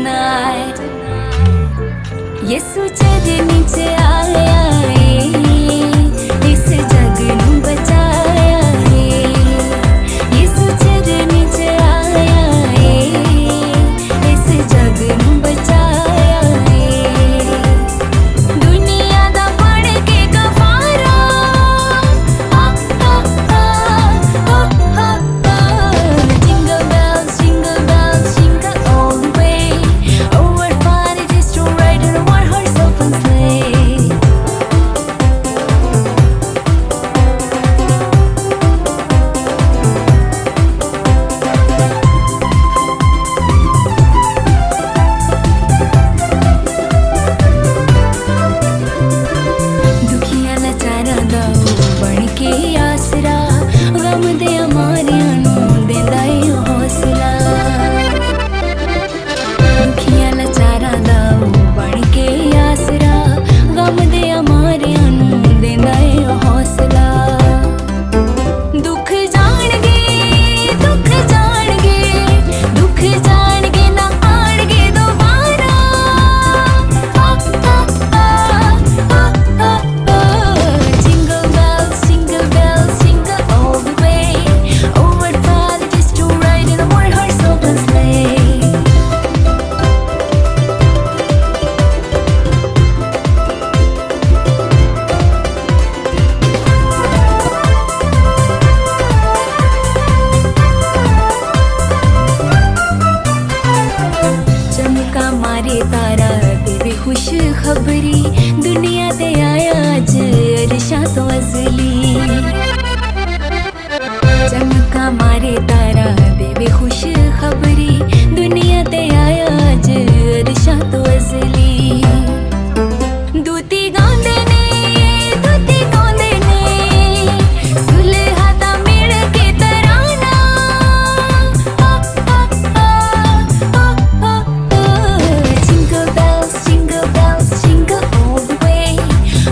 tonight. यीशु चरनी च आया इस जग नू बचाया यीशु चरनी च आया इस जग नू बचाया दुनिया दा बन के गवारा jingle bells jingle all the way. Oh what fun it is to ride in a one horse open sleigh. दुखियां लाचारां दा बन के आसरा गम दे अमारियां नू देंदा ए हौसला दुखियां लाचारां दा बन के आसरा गम दे अमारियां नू देंदा ए हौसला दुख जाणगे दुख जाणगे दुख जाणगे ना आणगे दोबारा jingle bells jingle all the way. Oh what fun it is to ride in a one horse open sleigh. चमका मारे तारा देवे खुश खबरी दुनिया ते आया अज अरशा तो अजली चमका मारे तारा देवे खुश खबरी दुनिया ते आया अज अरशा तो अजली दूती गांदे ने सुलहा दा मिल के तराना jingle bells jingle all the way.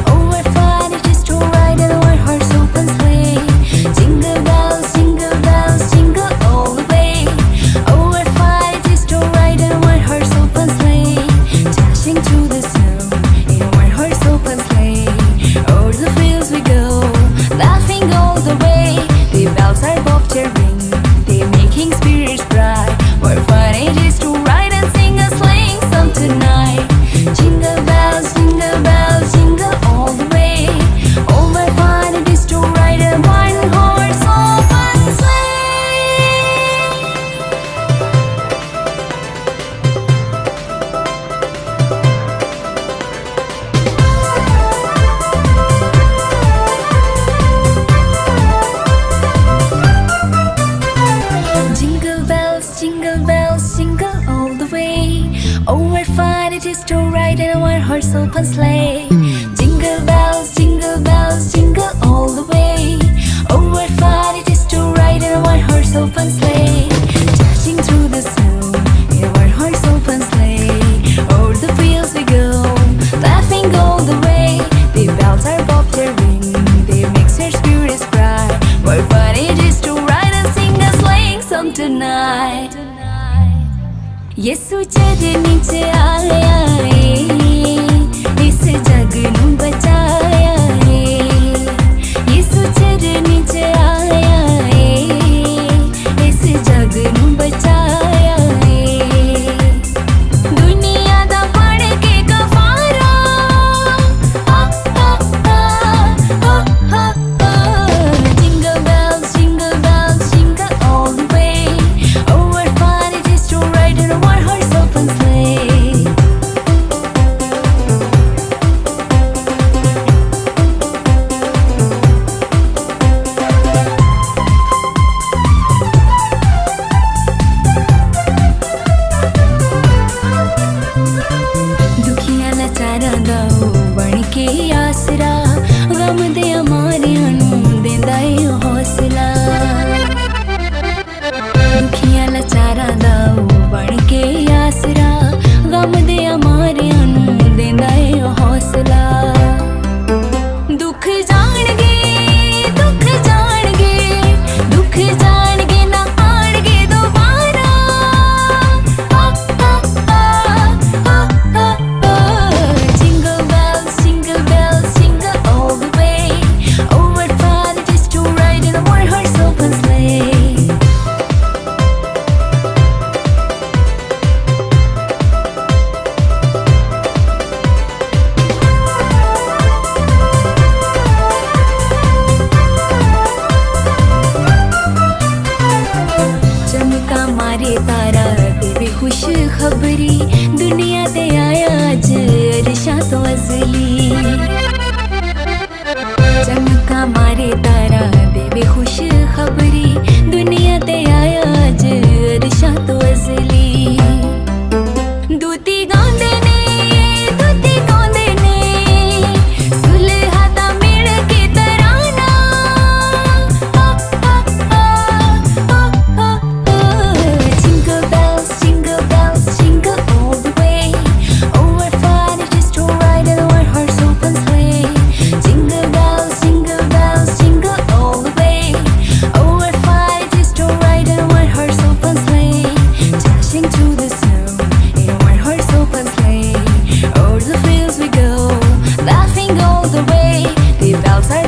Oh what fun it is to ride in a one horse open sleigh. Jingle bells jingle all the way. Oh what fun it is to ride in a one horse open sleigh. Dashing through the snow in a one horse open sleigh. Over the fields we go, laughing all the way. The bells are bobbed ring, they're making spirits bright. What fun it is to ride and sing a sleighing song tonight. Jingle bells jingle all the way. Oh what fun it is to ride a one horse open sleigh. Jingle bells jingle all the way. Oh what fun it is to ride in a one horse open sleigh. Jingle bells jingle all the way. Oh what fun it is to ride in a one horse open sleigh. Dashing through the snow in a one horse open sleigh. Over the fields we go, laughing all the way. The bells are bobbed ring, they make our spirits bright. What fun it is to ride and sing a sleighing song tonight. यीशु चरनी च आया इस जग नू बचाया यीशु चरनी च आया इस जग नू बचाया दुनिया दा बन के गवारा jingle bells jingle all the way. Oh what fun it is to ride in a one horse open sleigh. दुखियां लाचारां दा बन के आसरा गम दे अमारियां नू देंदा ए हौसला दुखियां लाचारां दा बन के आसरा खुश खबरी दुनिया ते आया अज अरशा तो अजली चमका मारे तारा देवे खुश खबरी दुनिया ते आया अज अरशा तो अजली दूती गांदे ने सुलहा दा मिल के तराना Jingle bells, jingle bells, jingle all the way. Oh, what fun it is to ride in a one-horse open sleigh. Jingle bells, jingle all the way. Oh, what fun it is to ride in a one-horse open sleigh. Dashing through the snow in a one-horse open sleigh. Over the fields we go, laughing all the way. The bells are